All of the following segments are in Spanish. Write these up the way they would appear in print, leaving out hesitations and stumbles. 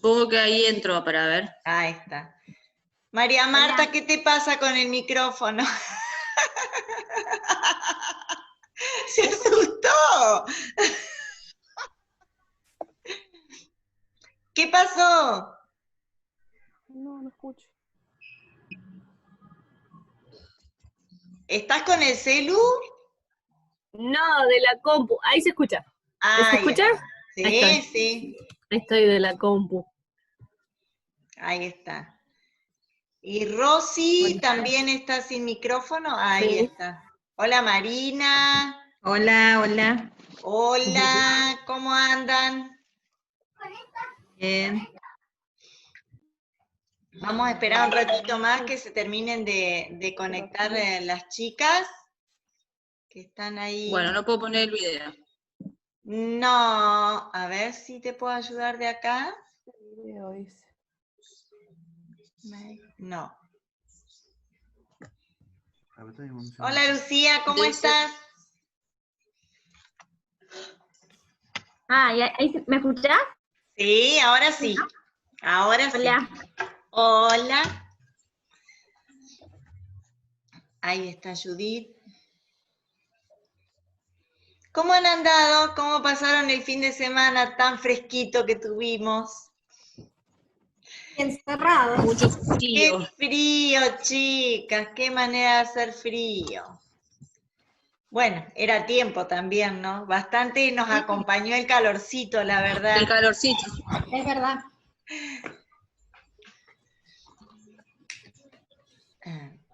Supongo que ahí entró para ver. Ahí está. María Marta, ¿qué te pasa con el micrófono? ¡Se asustó! ¿Qué pasó? No escucho. ¿Estás con el celu? No, de la compu. Ahí se escucha. ¿Se escucha? Sí, Ahí sí. estoy de la compu. Ahí está. Y Rosy también está sin micrófono. Ahí Sí. está. Hola Marina. Hola, hola. Hola, ¿cómo andan? Bien. Vamos a esperar un ratito más que se terminen de conectar las chicas que están ahí. Bueno, no puedo poner el video. No, a ver si te puedo ayudar de acá. No. Hola Lucía, ¿cómo estás? Ah, ¿me escuchás? Sí, ahora sí. Ahora sí. Hola. Hola. Ahí está Judith. ¿Cómo han andado? ¿Cómo pasaron el fin de semana tan fresquito que tuvimos? Encerrados. Mucho ¡Qué frío. frío, chicas! ¡Qué manera de hacer frío! Bueno, era tiempo también, ¿no? Bastante nos acompañó el calorcito, la verdad. El calorcito. Es verdad.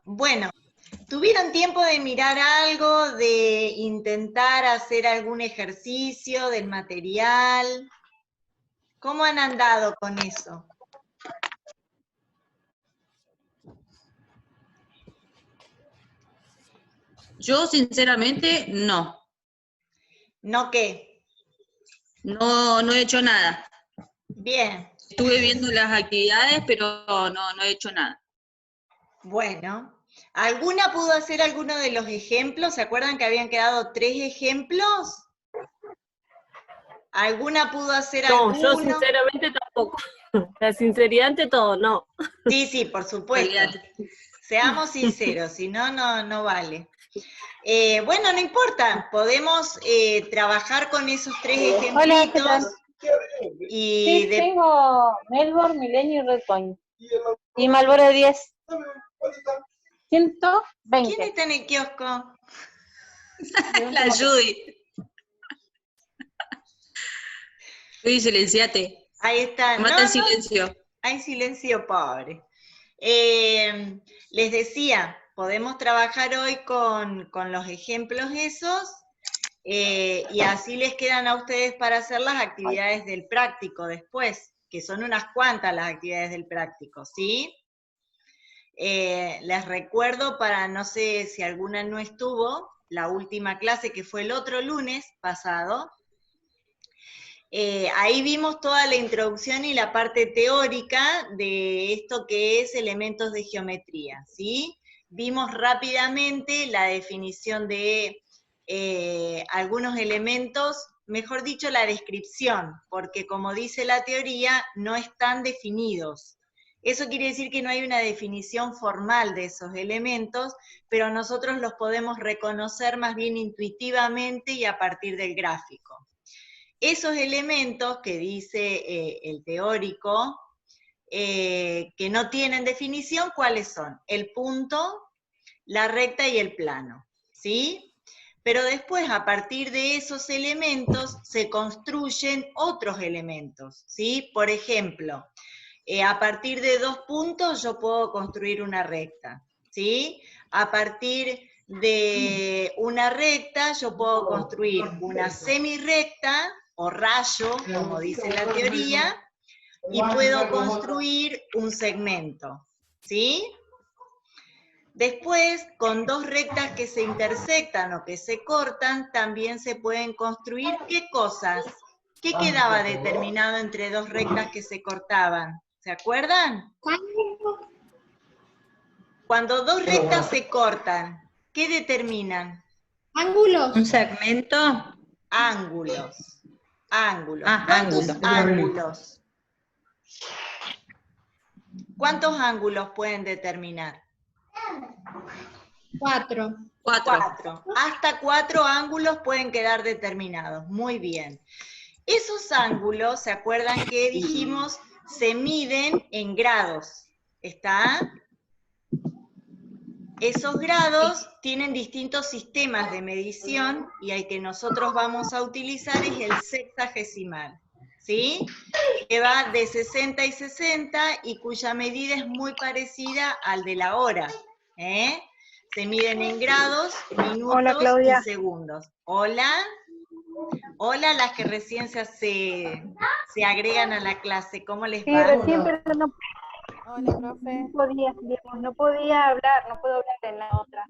Bueno, ¿tuvieron tiempo de mirar algo, de intentar hacer algún ejercicio del material? ¿Cómo han andado con eso? Yo, sinceramente, no. ¿No qué? No he hecho nada. Bien. Estuve viendo las actividades, pero no he hecho nada. Bueno, ¿alguna pudo hacer alguno de los ejemplos? ¿Se acuerdan que habían quedado 3 ejemplos? ¿Alguna pudo hacer No, alguno? yo sinceramente tampoco. La sinceridad ante todo, no. Sí, por supuesto. Olvídate. Seamos sinceros, si no, no vale. Bueno, no importa, podemos trabajar con esos 3 ejemplitos. Hola, ¿qué tal? Y Sí, tengo Melbourne, Milenio y Red Point. Y Marlboro 10. 120. ¿Quién está en el kiosco? La Judy. Judy, silenciate. Ahí está. Mata en silencio. Hay silencio, pobre. Les decía, podemos trabajar hoy con los ejemplos esos y así les quedan a ustedes para hacer las actividades del práctico después, que son unas cuantas las actividades del práctico, ¿sí? Les recuerdo para, no sé si alguna no estuvo, la última clase que fue el otro lunes pasado. Ahí vimos toda la introducción y la parte teórica de esto que es elementos de geometría, ¿sí? Vimos rápidamente la definición de algunos elementos, mejor dicho, la descripción, porque como dice la teoría, no están definidos. Eso quiere decir que no hay una definición formal de esos elementos, pero nosotros los podemos reconocer más bien intuitivamente y a partir del gráfico. Esos elementos que dice el teórico, que no tienen definición, ¿cuáles son? El punto, la recta y el plano, ¿sí? Pero después, a partir de esos elementos, se construyen otros elementos, ¿sí? Por ejemplo, a partir de 2 puntos yo puedo construir una recta, ¿sí? A partir de una recta yo puedo construir una semirrecta, o rayo, como dice la teoría, y puedo construir un segmento, ¿sí? Después, con 2 rectas que se intersectan o que se cortan, también se pueden construir, ¿qué cosas? ¿Qué quedaba determinado entre 2 rectas que se cortaban? ¿Se acuerdan? Cuando 2 rectas se cortan, ¿qué determinan? Ángulos. ¿Un segmento? Ángulos. Ángulos. Ah, ¿Cuántos ángulo. ángulos? ¿Cuántos ángulos pueden determinar? 4. 4. Hasta 4 ángulos pueden quedar determinados. Muy bien. Esos ángulos, ¿se acuerdan que dijimos? Se miden en grados. ¿Está? Esos grados tienen distintos sistemas de medición y el que nosotros vamos a utilizar es el sexagesimal. ¿Sí? Que va de 60 y 60 y cuya medida es muy parecida al de la hora. Se miden en grados, minutos. Hola, Claudia. Y segundos. Hola. Hola, las que recién se agregan a la clase. ¿Cómo les Sí, va? recién, pero no. Hola, profe. No podía hablar, no puedo hablar en la otra.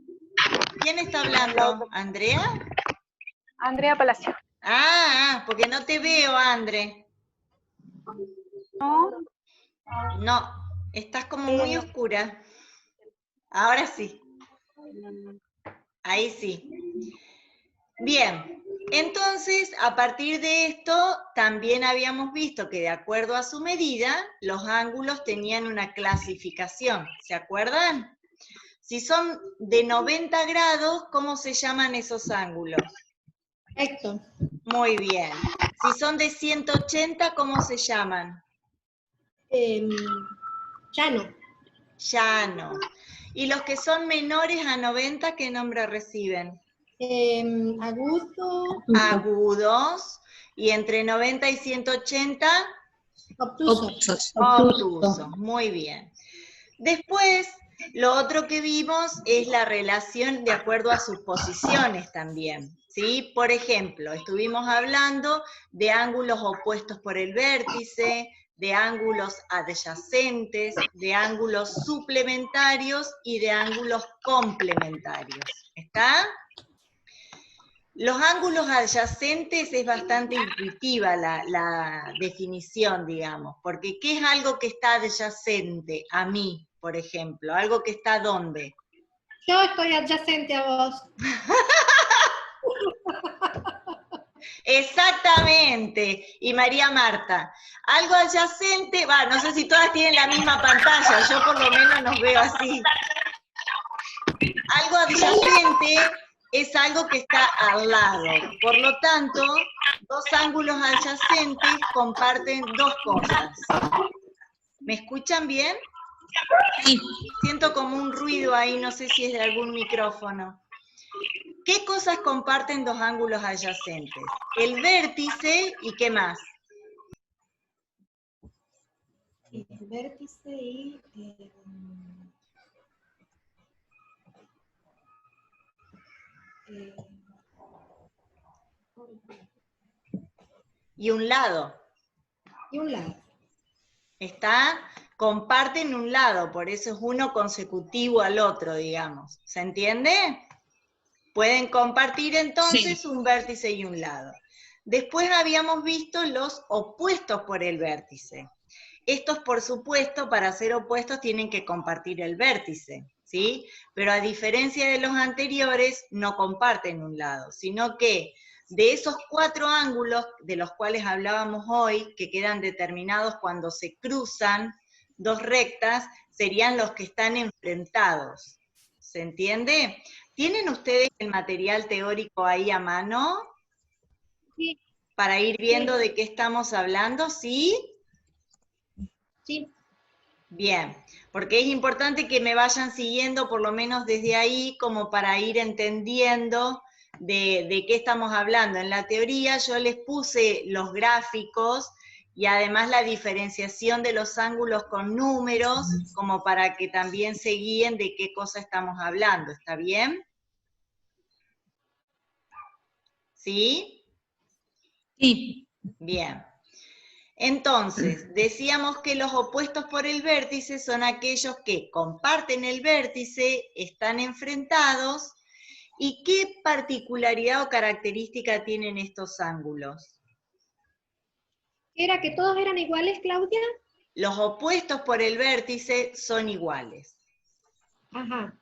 ¿Quién está hablando? ¿Andrea? Andrea Palacio. Porque no te veo, André. ¿No? No, estás como muy oscura. Ahora sí. Ahí sí. Bien, entonces, a partir de esto, también habíamos visto que de acuerdo a su medida, los ángulos tenían una clasificación. ¿Se acuerdan? Si son de 90 grados, ¿cómo se llaman esos ángulos? Recto. Muy bien. Si son de 180, ¿cómo se llaman? Llano. Llano. ¿Y los que son menores a 90, qué nombre reciben? Agudo. Agudos. ¿Y entre 90 y 180? Obtusos. Obtusos. Muy bien. Después, lo otro que vimos es la relación de acuerdo a sus posiciones también. ¿Sí? Por ejemplo, estuvimos hablando de ángulos opuestos por el vértice, de ángulos adyacentes, de ángulos suplementarios y de ángulos complementarios. ¿Está? Los ángulos adyacentes es bastante intuitiva la definición, digamos, porque ¿qué es algo que está adyacente a mí, por ejemplo? ¿Algo que está dónde? Yo estoy adyacente a vos. Exactamente, y María Marta, algo adyacente, no sé si todas tienen la misma pantalla, yo por lo menos nos veo así. Algo adyacente es algo que está al lado, por lo tanto, dos ángulos adyacentes comparten dos cosas. ¿Me escuchan bien? Sí. Siento como un ruido ahí, no sé si es de algún micrófono. ¿Qué cosas comparten dos ángulos adyacentes? El vértice y ¿qué más? El vértice y un lado. y un lado. Comparten un lado, por eso es uno consecutivo al otro, digamos. ¿Se entiende? Pueden compartir entonces Sí. un vértice y un lado. Después habíamos visto los opuestos por el vértice. Estos, por supuesto, para ser opuestos tienen que compartir el vértice, ¿sí? Pero a diferencia de los anteriores, no comparten un lado, sino que de esos 4 ángulos de los cuales hablábamos hoy, que quedan determinados cuando se cruzan dos rectas, serían los que están enfrentados. ¿Se entiende? ¿Tienen ustedes el material teórico ahí a mano? Sí. Para ir viendo de qué estamos hablando, ¿sí? Sí. Bien, porque es importante que me vayan siguiendo por lo menos desde ahí, como para ir entendiendo de qué estamos hablando. En la teoría yo les puse los gráficos y además la diferenciación de los ángulos con números, como para que también se guíen de qué cosa estamos hablando. ¿Está bien? ¿Sí? Sí. Bien. Entonces, decíamos que los opuestos por el vértice son aquellos que comparten el vértice, están enfrentados. ¿Y qué particularidad o característica tienen estos ángulos? ¿Era que todos eran iguales, Claudia? Los opuestos por el vértice son iguales. Ajá.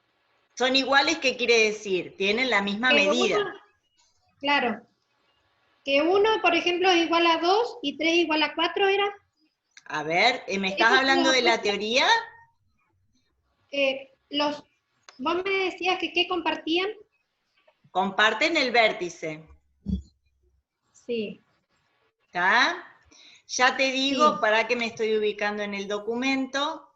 ¿Son iguales qué quiere decir? Tienen la misma medida. Claro. Que 1, por ejemplo, es igual a 2 y 3 igual a 4, ¿era? A ver, ¿me estás hablando de la teoría? Vos me decías que ¿qué compartían? Comparten el vértice. Sí. ¿Está? Ya te digo Sí. para qué me estoy ubicando en el documento.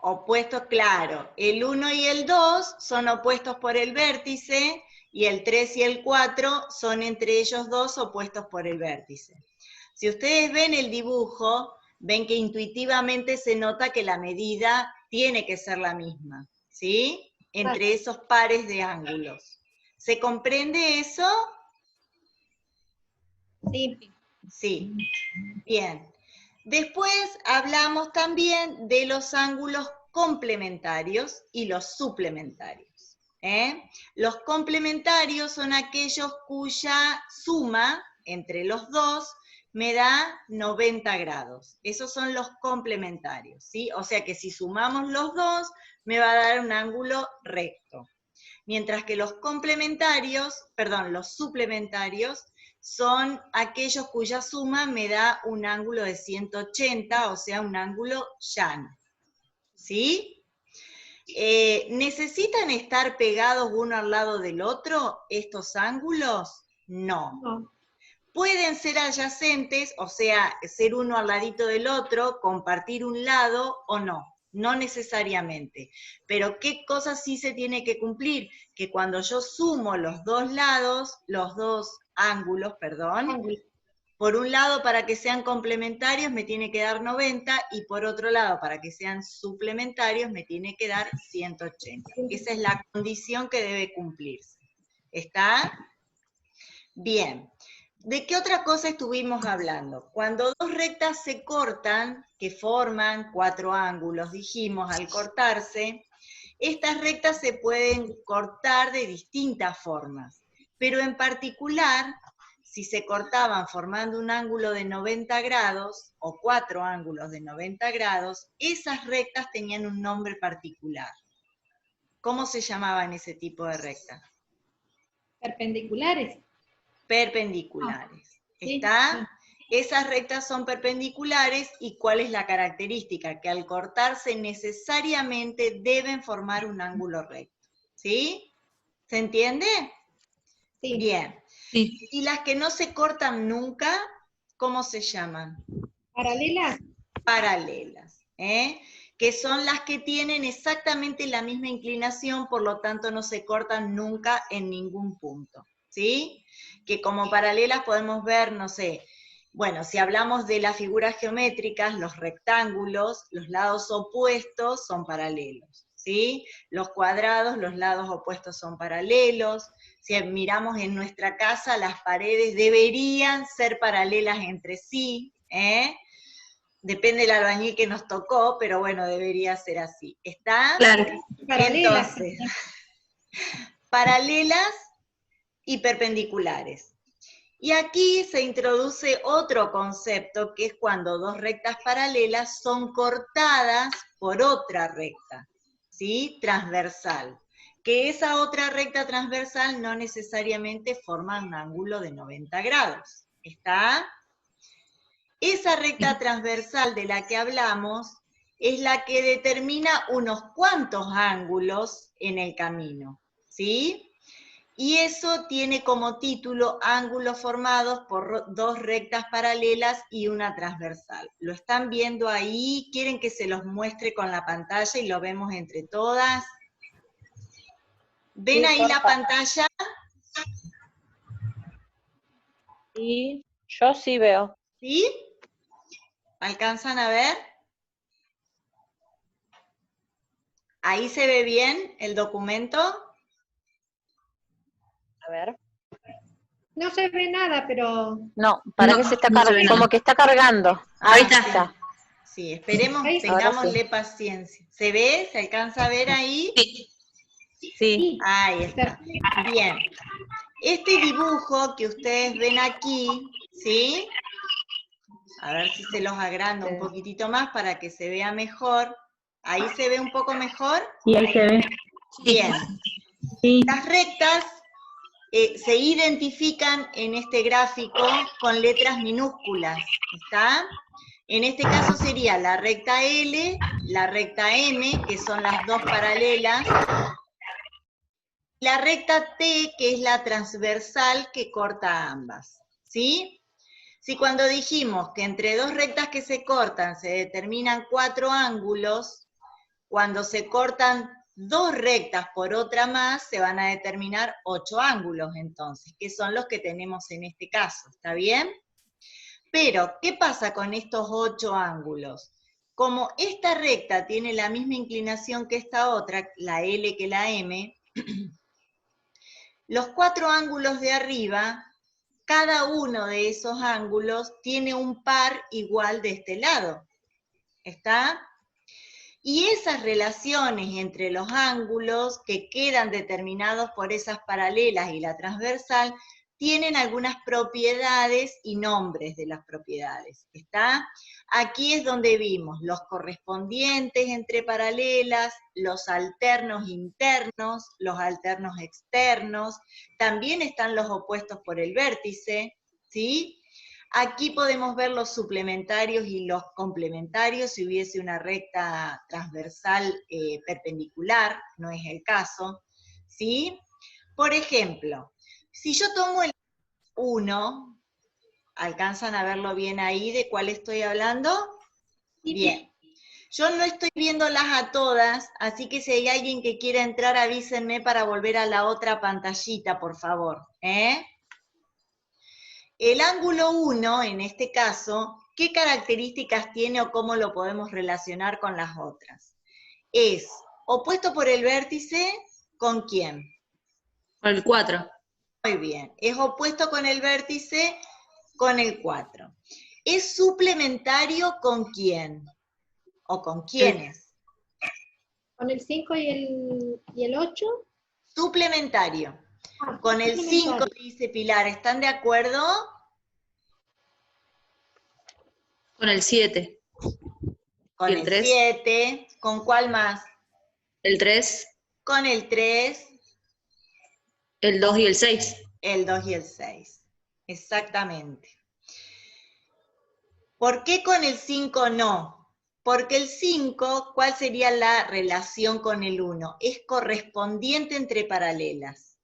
Opuestos, claro. El 1 y el 2 son opuestos por el vértice, y el 3 y el 4 son entre ellos dos opuestos por el vértice. Si ustedes ven el dibujo, ven que intuitivamente se nota que la medida tiene que ser la misma, ¿sí? Entre esos pares de ángulos. ¿Se comprende eso? Sí. Sí. Bien. Después hablamos también de los ángulos complementarios y los suplementarios. Los complementarios son aquellos cuya suma entre los dos me da 90 grados. Esos son los complementarios, ¿sí? O sea que si sumamos los dos, me va a dar un ángulo recto. Mientras que los suplementarios, son aquellos cuya suma me da un ángulo de 180, o sea, un ángulo llano. ¿Sí? ¿Necesitan estar pegados uno al lado del otro estos ángulos? No. No. Pueden ser adyacentes, o sea, ser uno al ladito del otro, compartir un lado o no. No necesariamente. Pero ¿qué cosa sí se tiene que cumplir? Que cuando yo sumo los dos lados, los dos ángulos, perdón, por un lado para que sean complementarios me tiene que dar 90, y por otro lado para que sean suplementarios me tiene que dar 180. Esa es la condición que debe cumplirse. ¿Está? Bien. ¿De qué otra cosa estuvimos hablando? Cuando dos rectas se cortan, que forman 4 ángulos, dijimos, al cortarse, estas rectas se pueden cortar de distintas formas, pero en particular, si se cortaban formando un ángulo de 90 grados, o 4 ángulos de 90 grados, esas rectas tenían un nombre particular. ¿Cómo se llamaban ese tipo de rectas? Perpendiculares. Perpendiculares. Sí, ¿Está? Sí. Esas rectas son perpendiculares, ¿y cuál es la característica? Que al cortarse necesariamente deben formar un ángulo recto. ¿Sí? ¿Se entiende? Sí. Bien. Sí. ¿Y las que no se cortan nunca, cómo se llaman? ¿Paralelas? Paralelas. Que son las que tienen exactamente la misma inclinación, por lo tanto no se cortan nunca en ningún punto. ¿Sí? Que como paralelas podemos ver, no sé, bueno, si hablamos de las figuras geométricas, los rectángulos, los lados opuestos son paralelos, ¿sí? Los cuadrados, los lados opuestos son paralelos. Si miramos en nuestra casa, las paredes deberían ser paralelas entre sí, Depende del albañil que nos tocó, pero bueno, debería ser así. ¿Está? Claro. Paralelas. Entonces, paralelas y perpendiculares. Y aquí se introduce otro concepto, que es cuando dos rectas paralelas son cortadas por otra recta, ¿sí? Transversal. Que esa otra recta transversal no necesariamente forma un ángulo de 90 grados. ¿Está? Esa recta transversal de la que hablamos es la que determina unos cuantos ángulos en el camino, ¿sí? Y eso tiene como título ángulos formados por dos rectas paralelas y una transversal. ¿Lo están viendo ahí? ¿Quieren que se los muestre con la pantalla y lo vemos entre todas? ¿Ven Sí, ahí la pantalla? Sí, yo sí veo. ¿Sí? ¿Alcanzan a ver? ¿Ahí se ve bien el documento? A ver. No se ve nada, pero... No, para que se está cargando, como que está cargando. Ahí está. Sí, esperemos, Ahí. tengámosle paciencia. ¿Se ve? ¿Se alcanza a ver ahí? Sí. Sí. Ahí está. Bien. Este dibujo que ustedes ven aquí, ¿sí? A ver si se los agrando un poquitito más para que se vea mejor. ¿Ahí se ve un poco mejor? Sí, ahí se ve. Bien. Sí. Las rectas se identifican en este gráfico con letras minúsculas, ¿está? En este caso sería la recta L, la recta M, que son las dos paralelas, la recta T, que es la transversal que corta ambas, ¿sí? Si cuando dijimos que entre dos rectas que se cortan se determinan 4 ángulos, cuando se cortan dos rectas por otra más, se van a determinar 8 ángulos entonces, que son los que tenemos en este caso, ¿está bien? Pero, ¿qué pasa con estos 8 ángulos? Como esta recta tiene la misma inclinación que esta otra, la L que la M, los 4 ángulos de arriba, cada uno de esos ángulos tiene un par igual de este lado. ¿Está? Y esas relaciones entre los ángulos que quedan determinados por esas paralelas y la transversal tienen algunas propiedades y nombres de las propiedades. ¿Está? Aquí es donde vimos los correspondientes entre paralelas, los alternos internos, los alternos externos, también están los opuestos por el vértice, ¿sí? Aquí podemos ver los suplementarios y los complementarios si hubiese una recta transversal perpendicular, no es el caso, ¿sí? Por ejemplo, si yo tomo el 1, ¿alcanzan a verlo bien ahí de cuál estoy hablando? Bien. Yo no estoy viéndolas a todas, así que si hay alguien que quiera entrar, avísenme para volver a la otra pantallita, por favor, ¿eh? El ángulo 1, en este caso, ¿qué características tiene o cómo lo podemos relacionar con las otras? Es opuesto por el vértice, ¿con quién? Con el 4. Muy bien. Es opuesto con el vértice, con el 4. ¿Es suplementario con quién? ¿O con quiénes? ¿Con el 5 y el 8? Suplementario. Con el 5, dice Pilar, ¿están de acuerdo? Con el 7. Con el 7. ¿Con cuál más? El 3. Con el 3. El 2 y el 6. El 2 y el 6. Exactamente. ¿Por qué con el 5 no? Porque el 5, ¿cuál sería la relación con el 1? Es correspondiente entre paralelas.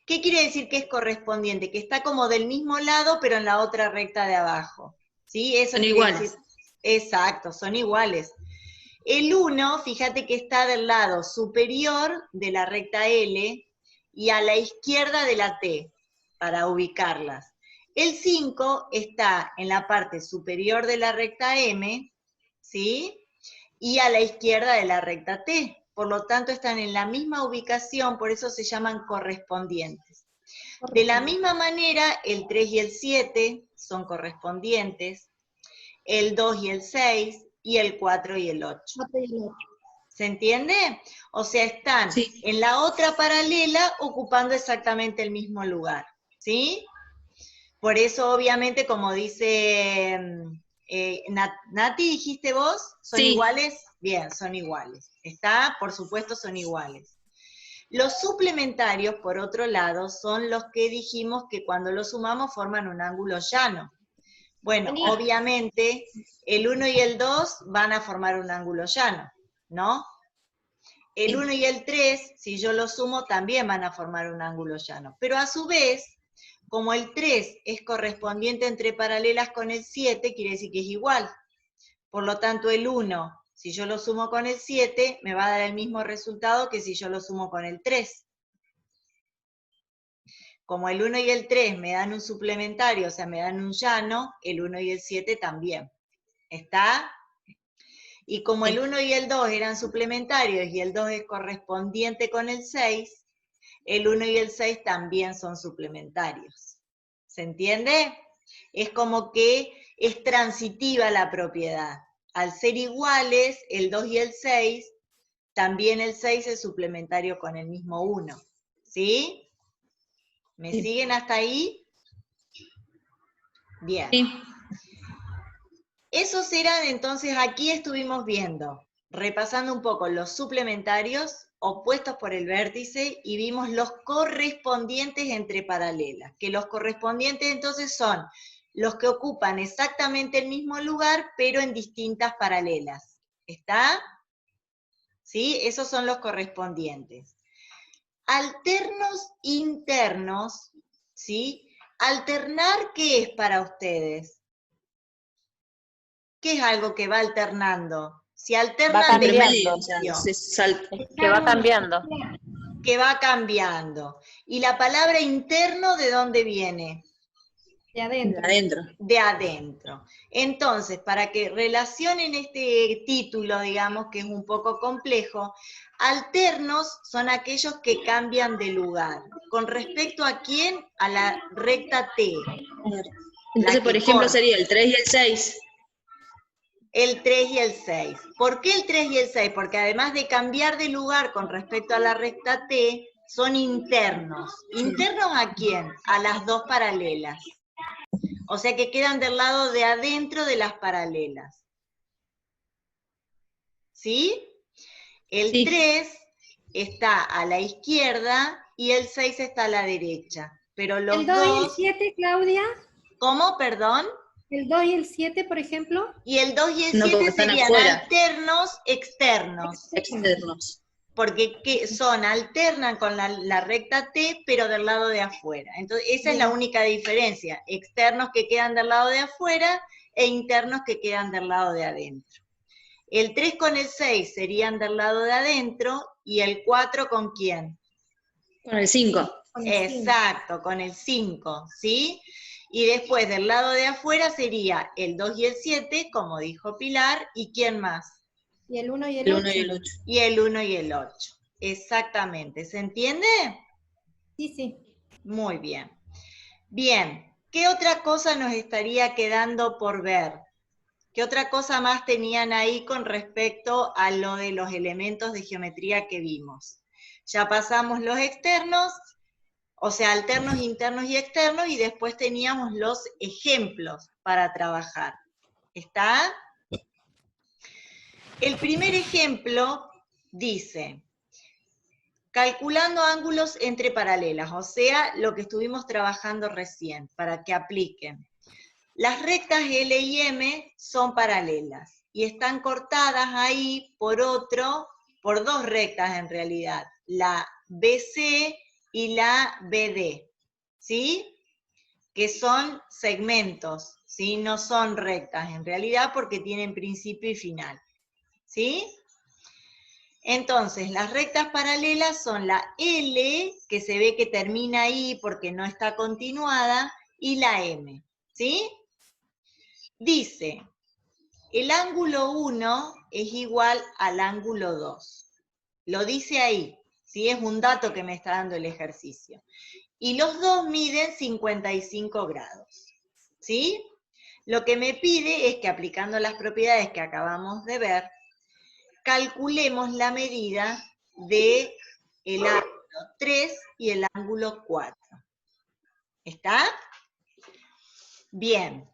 ¿Qué quiere decir que es correspondiente? Que está como del mismo lado, pero en la otra recta de abajo. ¿Sí? Eso son iguales. Decir, exacto, son iguales. El 1, fíjate que está del lado superior de la recta L y a la izquierda de la T, para ubicarlas. El 5 está en la parte superior de la recta M, ¿sí? Y a la izquierda de la recta T. Por lo tanto, están en la misma ubicación, por eso se llaman correspondientes. De la misma manera, el 3 y el 7 son correspondientes, el 2 y el 6, y el 4 y el 8. ¿Se entiende? O sea, están en la otra paralela ocupando exactamente el mismo lugar, ¿sí? Por eso, obviamente, como dice Nati, ¿dijiste vos? ¿Son iguales? Bien, son iguales. ¿Está? Por supuesto, son iguales. Los suplementarios, por otro lado, son los que dijimos que cuando los sumamos forman un ángulo llano. Bueno, obviamente, el 1 y el 2 van a formar un ángulo llano, ¿no? El 1 y el 3, si yo los sumo, también van a formar un ángulo llano. Pero a su vez, como el 3 es correspondiente entre paralelas con el 7, quiere decir que es igual. Por lo tanto, el 1, si yo lo sumo con el 7, me va a dar el mismo resultado que si yo lo sumo con el 3. Como el 1 y el 3 me dan un suplementario, o sea, me dan un llano, el 1 y el 7 también. ¿Está? Y como el 1 y el 2 eran suplementarios y el 2 es correspondiente con el 6, el 1 y el 6 también son suplementarios. ¿Se entiende? Es como que es transitiva la propiedad. Al ser iguales, el 2 y el 6, también el 6 es suplementario con el mismo 1. ¿Sí? ¿Me siguen hasta ahí? Bien. Sí. Esos eran, entonces, aquí estuvimos viendo, repasando un poco los suplementarios opuestos por el vértice y vimos los correspondientes entre paralelas, que los correspondientes entonces son los que ocupan exactamente el mismo lugar, pero en distintas paralelas. ¿Está? ¿Sí? Esos son los correspondientes. Alternos internos, ¿sí? Alternar, ¿qué es para ustedes? ¿Qué es algo que va alternando? Si alternan Va cambiando. que va cambiando. Que va cambiando. ¿Y la palabra interno de dónde viene? De adentro. De adentro. De adentro. Entonces, para que relacionen este título, digamos, que es un poco complejo, alternos son aquellos que cambian de lugar. ¿Con respecto a quién? A la recta T. Entonces, por ejemplo, sería el 3 y el 6. El 3 y el 6. ¿Por qué el 3 y el 6? Porque además de cambiar de lugar con respecto a la recta T, son internos. ¿Internos a quién? A las dos paralelas. O sea que quedan del lado de adentro de las paralelas. ¿Sí? El 3 está a la izquierda y el 6 está a la derecha. Pero los ¿El 2 y el 7, Claudia? ¿Cómo, perdón? ¿El 2 y el 7, por ejemplo? Y el 2 y el No, 7 porque están serían afuera. alternos externos. Externos. Porque alternan con la recta T, pero del lado de afuera. Entonces, esa es la única diferencia. Externos que quedan del lado de afuera e internos que quedan del lado de adentro. El 3 con el 6 serían del lado de adentro, y el 4 ¿con quién? Con el 5. Exacto, con el 5, ¿sí? Y después del lado de afuera sería el 2 y el 7, como dijo Pilar, ¿y quién más? Y el 1 y el 8. Y el 1 y el 8. Exactamente. ¿Se entiende? Sí, sí. Muy bien. Bien. ¿Qué otra cosa nos estaría quedando por ver? ¿Qué otra cosa más tenían ahí con respecto a lo de los elementos de geometría que vimos? Ya pasamos los externos, o sea, alternos, internos y externos, y después teníamos los ejemplos para trabajar. ¿Está? El primer ejemplo dice, calculando ángulos entre paralelas, o sea, lo que estuvimos trabajando recién, para que apliquen. Las rectas L y M son paralelas, y están cortadas ahí por dos rectas en realidad, la BC y la BD, ¿sí? Que son segmentos, ¿sí? No son rectas en realidad porque tienen principio y final. ¿Sí? Entonces, las rectas paralelas son la L, que se ve que termina ahí porque no está continuada, y la M. ¿Sí? Dice, el ángulo 1 es igual al ángulo 2. Lo dice ahí, ¿sí? Es un dato que me está dando el ejercicio. Y los dos miden 55 grados. ¿Sí? Lo que me pide es que, aplicando las propiedades que acabamos de ver, calculemos la medida del ángulo 3 y el ángulo 4. ¿Está? Bien.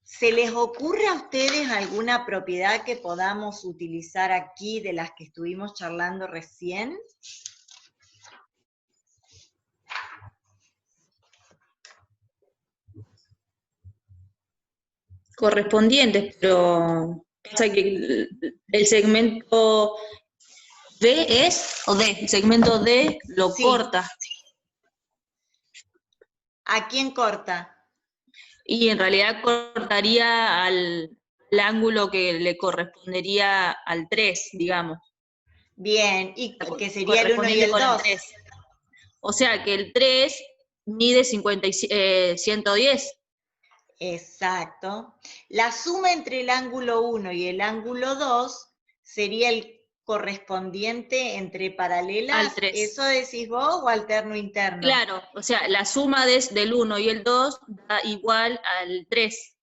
¿Se les ocurre a ustedes alguna propiedad que podamos utilizar aquí de las que estuvimos charlando recién? Correspondientes, pero pasa que el segmento D es, o D, el segmento D lo Sí. corta. ¿A quién corta? Y en realidad cortaría al ángulo que le correspondería al 3, digamos. Bien, y que sería el 1 y el 2. O sea que el 3 mide 110. Exacto. La suma entre el ángulo 1 y el ángulo 2 sería el correspondiente entre paralelas. Al 3. ¿Eso decís vos o alterno interno? Claro, o sea, la suma del 1 y el 2 da igual al 3.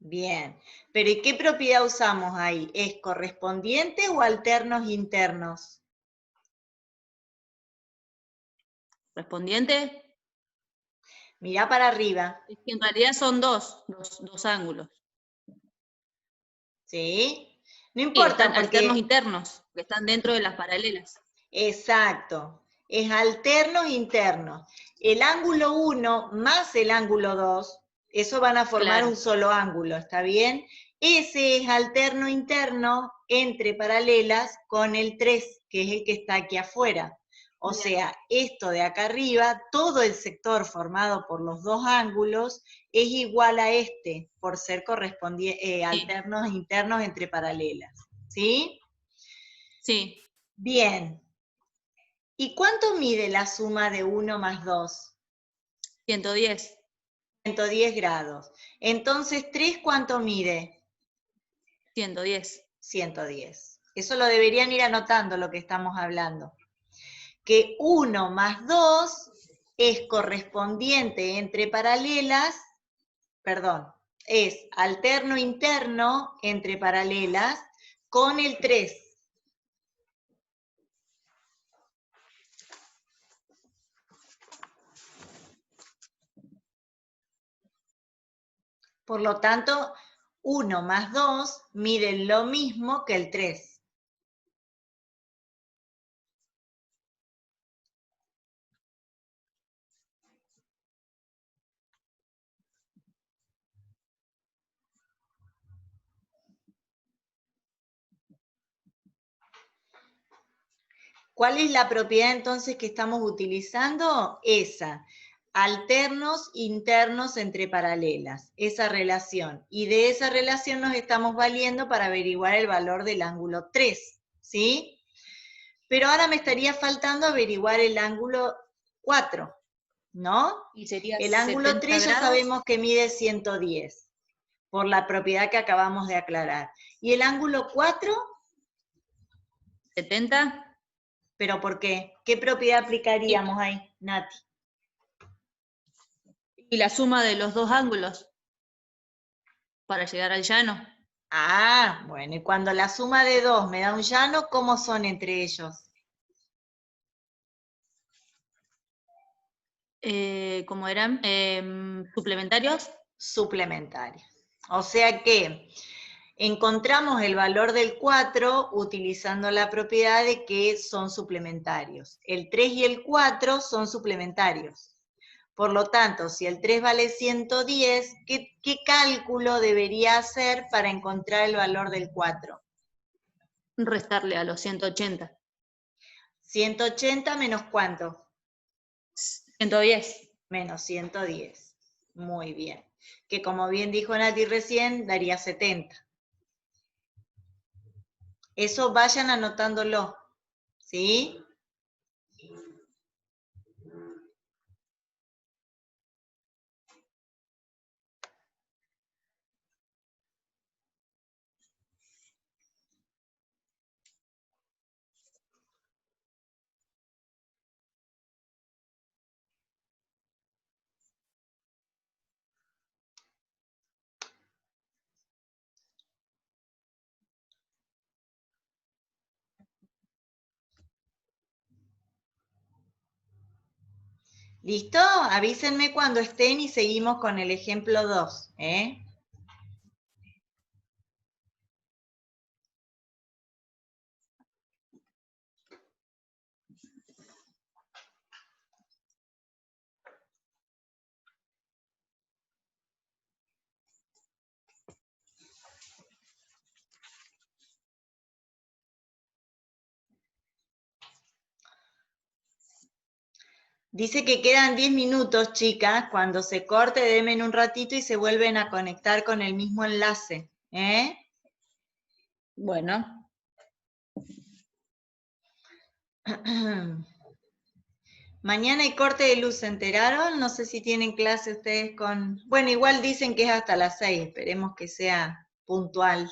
Bien, pero ¿y qué propiedad usamos ahí? ¿Es correspondiente o alternos internos? ¿Correspondiente? Mirá para arriba. Es que en realidad son dos ángulos. ¿Sí? No Sí, importa están alternos porque... internos, que están dentro de las paralelas. Exacto, es alternos internos. El ángulo 1 más el ángulo 2 Eso van a formar Claro. un solo ángulo, ¿está bien? Ese es alterno interno entre paralelas con el 3, que es el que está aquí afuera. O sea, esto de acá arriba, todo el sector formado por los dos ángulos es igual a este, por ser alternos internos entre paralelas. ¿Sí? Sí. Bien. ¿Y cuánto mide la suma de 1 más 2? 110. 110 grados. Entonces, 3, ¿cuánto mide? 110. 110. Eso lo deberían ir anotando, lo que estamos hablando. Que 1 más 2 es correspondiente entre paralelas, perdón, es alterno interno entre paralelas con el 3. Por lo tanto, 1 más 2 miden lo mismo que el 3. ¿Cuál es la propiedad entonces que estamos utilizando? Esa, alternos internos entre paralelas, esa relación. Y de esa relación nos estamos valiendo para averiguar el valor del ángulo 3, ¿sí? Pero ahora me estaría faltando averiguar el ángulo 4, ¿no? Y sería El ángulo 70 3 ya grados. sabemos que mide 110, por la propiedad que acabamos de aclarar. ¿Y el ángulo 4? 70. ¿Pero por qué? ¿Qué propiedad aplicaríamos ahí, Nati? Y la suma de los dos ángulos para llegar al llano. Ah, bueno, y cuando la suma de 2 me da un llano, ¿cómo son entre ellos? ¿Cómo eran? ¿Suplementarios? Suplementarios. O sea que encontramos el valor del 4 utilizando la propiedad de que son suplementarios. El 3 y el 4 son suplementarios. Por lo tanto, si el 3 vale 110, ¿qué cálculo debería hacer para encontrar el valor del 4? Restarle a los 180. 180 menos ¿cuánto? 110. Menos 110. Muy bien. Que como bien dijo Nati recién, daría 70. Eso vayan anotándolo, ¿sí? ¿Listo? Avísenme cuando estén y seguimos con el ejemplo 2, ¿eh? Dice que quedan 10 minutos, chicas. Cuando se corte, denme un ratito y se vuelven a conectar con el mismo enlace, ¿eh? Bueno. Mañana hay corte de luz, ¿se enteraron? No sé si tienen clase ustedes con... Bueno, igual dicen que es hasta las 6, esperemos que sea puntual.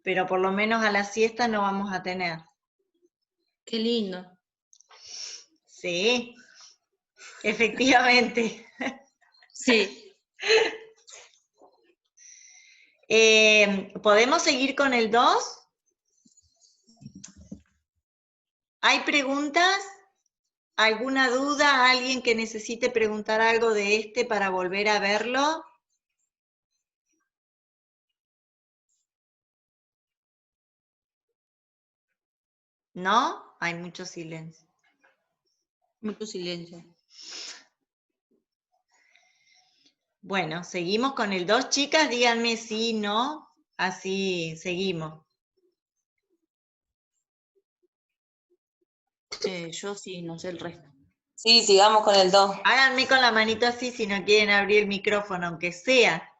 Pero por lo menos a la siesta no vamos a tener. Qué lindo. Sí, efectivamente. Sí. ¿Podemos seguir con el 2? ¿Hay preguntas? ¿Alguna duda? ¿Alguien que necesite preguntar algo de este para volver a verlo? ¿No? Hay mucho silencio. Mucho silencio. Bueno, seguimos con el 2, chicas, díganme sí, no, así seguimos. Yo sí, no sé el resto. Sí, sigamos con el 2. Háganme con la manito así si no quieren abrir el micrófono, aunque sea.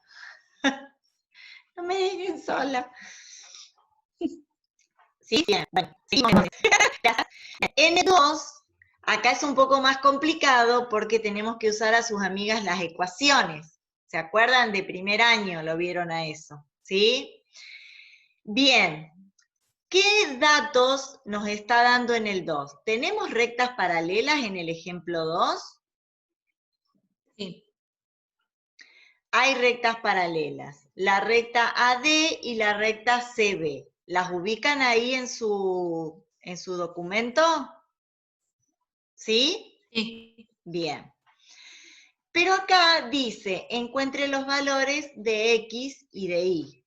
No me dejen sola. Sí, bien, bueno, seguimos. N2, acá es un poco más complicado porque tenemos que usar a sus amigas las ecuaciones. ¿Se acuerdan de primer año? Lo vieron a eso, ¿sí? Bien, ¿qué datos nos está dando en el 2? ¿Tenemos rectas paralelas en el ejemplo 2? Sí. Hay rectas paralelas, la recta AD y la recta CB. ¿Las ubican ahí en su documento? ¿Sí? Sí. Bien. Pero acá dice, encuentre los valores de X y de Y.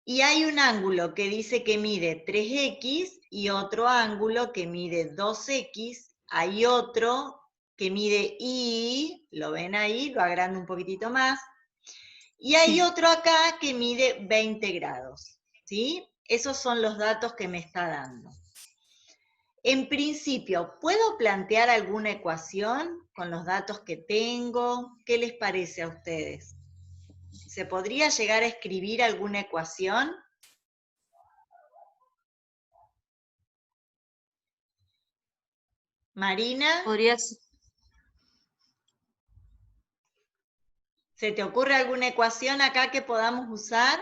Y hay un ángulo que dice que mide 3X y otro ángulo que mide 2X. Hay otro que mide Y, lo ven ahí, lo agrando un poquitito más. Y hay otro acá que mide 20 grados, ¿sí? Esos son los datos que me está dando. En principio, ¿puedo plantear alguna ecuación con los datos que tengo? ¿Qué les parece a ustedes? ¿Se podría llegar a escribir alguna ecuación? Marina, Podrías. ¿se te ocurre alguna ecuación acá que podamos usar?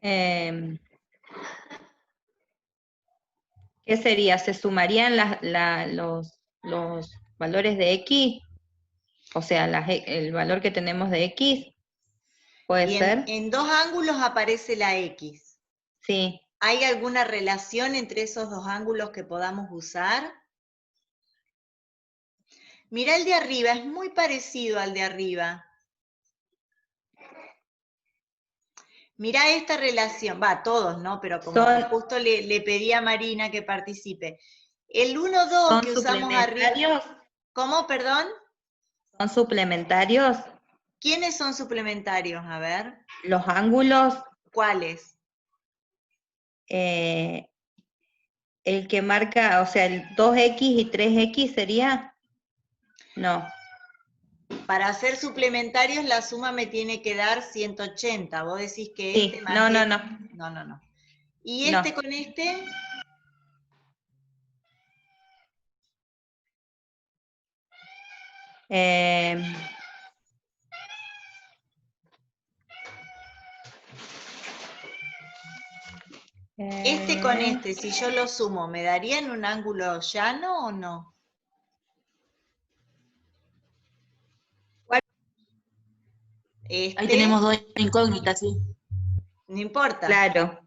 ¿Qué sería? ¿Se sumarían los valores de X? O sea, el valor que tenemos de X, ¿puede Y ser? en dos ángulos aparece la X. Sí. ¿Hay alguna relación entre esos dos ángulos que podamos usar? Mirá el de arriba, es muy parecido al de arriba. Mirá esta relación, va, todos, ¿no? Pero como justo le pedí a Marina que participe. El 1, 2 que usamos arriba. ¿Cómo, perdón? ¿Son suplementarios? ¿Quiénes son suplementarios? A ver. Los ángulos. ¿Cuáles? El que marca, o sea, el 2X y 3X sería. No. Para ser suplementarios la suma me tiene que dar 180. Vos decís que Sí, este más no. No. ¿Y este con este? Este con este, si yo lo sumo, ¿me darían un ángulo llano o no? Ahí tenemos dos incógnitas, sí. No importa. Claro.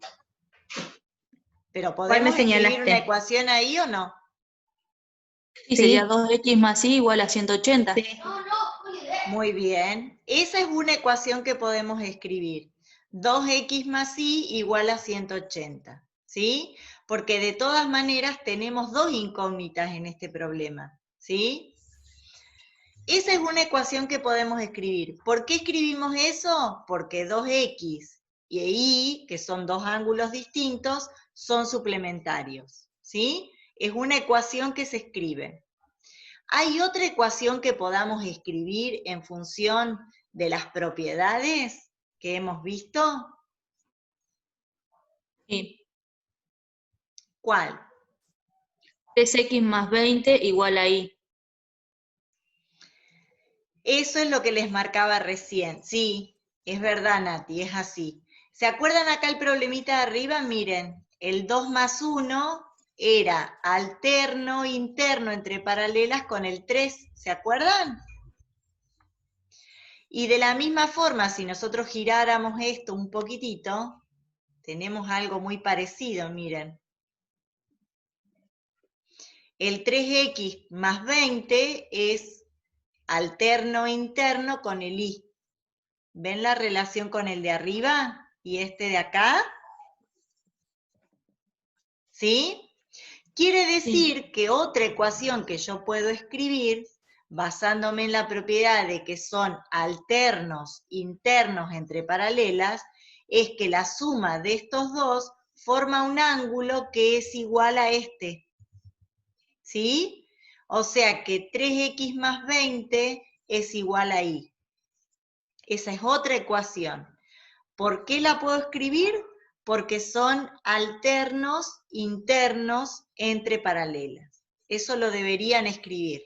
Pero ¿podemos escribir una ecuación ahí o no? Sí, sería 2X más Y igual a 180. Sí. Muy bien. Esa es una ecuación que podemos escribir. 2X más Y igual a 180. ¿Sí? Porque de todas maneras tenemos dos incógnitas en este problema. ¿Sí? Esa es una ecuación que podemos escribir. ¿Por qué escribimos eso? Porque 2X y Y, que son dos ángulos distintos, son suplementarios. ¿Sí? Es una ecuación que se escribe. ¿Hay otra ecuación que podamos escribir en función de las propiedades que hemos visto? Sí. ¿Cuál? 3X más 20 igual a Y. Eso es lo que les marcaba recién. Sí, es verdad, Nati, es así. ¿Se acuerdan acá el problemita de arriba? Miren, el 2 más 1 era alterno, interno entre paralelas con el 3. ¿Se acuerdan? Y de la misma forma, si nosotros giráramos esto un poquitito, tenemos algo muy parecido, miren. El 3X más 20 es alterno interno con el Y. ¿Ven la relación con el de arriba y este de acá? ¿Sí? Quiere decir que otra ecuación que yo puedo escribir, basándome en la propiedad de que son alternos internos entre paralelas, es que la suma de estos dos forma un ángulo que es igual a este. ¿Sí? O sea que 3x más 20 es igual a y. Esa es otra ecuación. ¿Por qué la puedo escribir? Porque son alternos internos entre paralelas. Eso lo deberían escribir.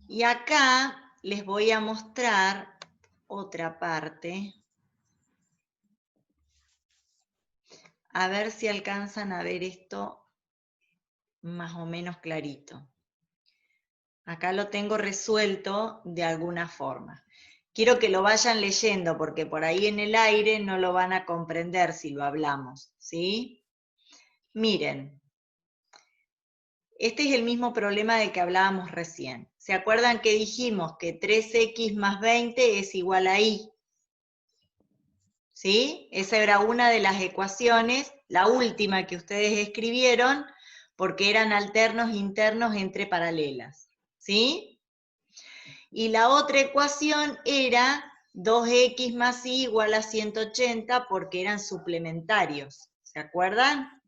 Y acá les voy a mostrar otra parte. A ver si alcanzan a ver esto más o menos clarito. Acá lo tengo resuelto de alguna forma. Quiero que lo vayan leyendo porque por ahí en el aire no lo van a comprender si lo hablamos, ¿sí? Miren, este es el mismo problema del que hablábamos recién. ¿Se acuerdan que dijimos que 3x más 20 es igual a y? ¿Sí? Esa era una de las ecuaciones, la última que ustedes escribieron, porque eran alternos internos entre paralelas. ¿Sí? Y la otra ecuación era 2x más y igual a 180 porque eran suplementarios. ¿Se acuerdan?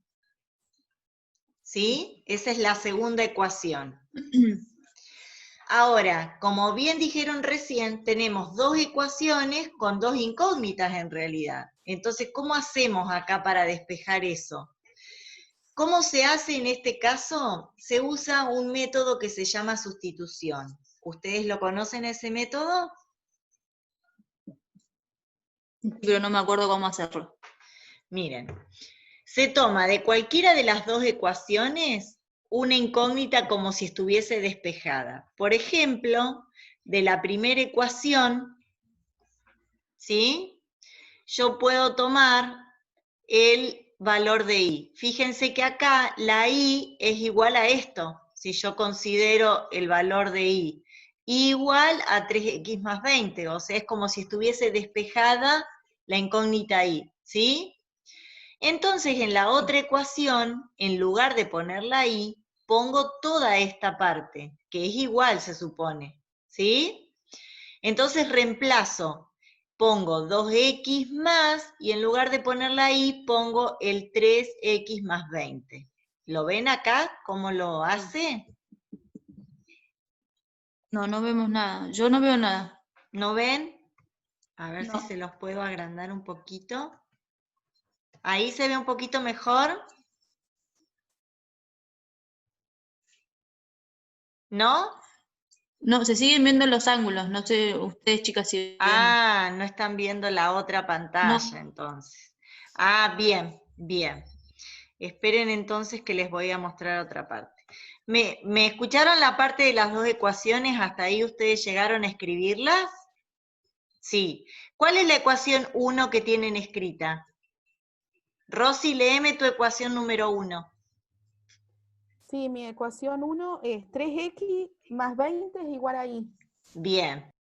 ¿Sí? Esa es la segunda ecuación. Ahora, como bien dijeron recién, tenemos dos ecuaciones con dos incógnitas en realidad. Entonces, ¿cómo hacemos acá para despejar eso? ¿Cómo se hace en este caso? Se usa un método que se llama sustitución. ¿Ustedes lo conocen ese método? Pero no me acuerdo cómo hacerlo. Miren, se toma de cualquiera de las dos ecuaciones una incógnita como si estuviese despejada. Por ejemplo, de la primera ecuación, ¿sí? Yo puedo tomar el valor de y. Fíjense que acá la y es igual a esto, si yo considero el valor de y. Igual a 3x más 20, o sea, es como si estuviese despejada la incógnita y, ¿sí? Entonces, en la otra ecuación, en lugar de poner la y, pongo toda esta parte, que es igual, se supone, ¿sí? Entonces reemplazo, pongo 2x más, y en lugar de poner la y, pongo el 3x más 20. ¿Lo ven acá cómo lo hace? No, no vemos nada. Yo no veo nada. ¿No ven? A ver No. si se los puedo agrandar un poquito. Ahí se ve un poquito mejor. ¿No? No, se siguen viendo los ángulos. No sé, ustedes chicas si ven. Ah, no están viendo la otra pantalla entonces. Ah, bien, bien. Esperen entonces que les voy a mostrar otra parte. ¿Me escucharon la parte de las dos ecuaciones? ¿Hasta ahí ustedes llegaron a escribirlas? Sí. ¿Cuál es la ecuación 1 que tienen escrita? Rosy, léeme tu ecuación número 1. Sí, mi ecuación 1 es 3x más 20 es igual a y. Bien.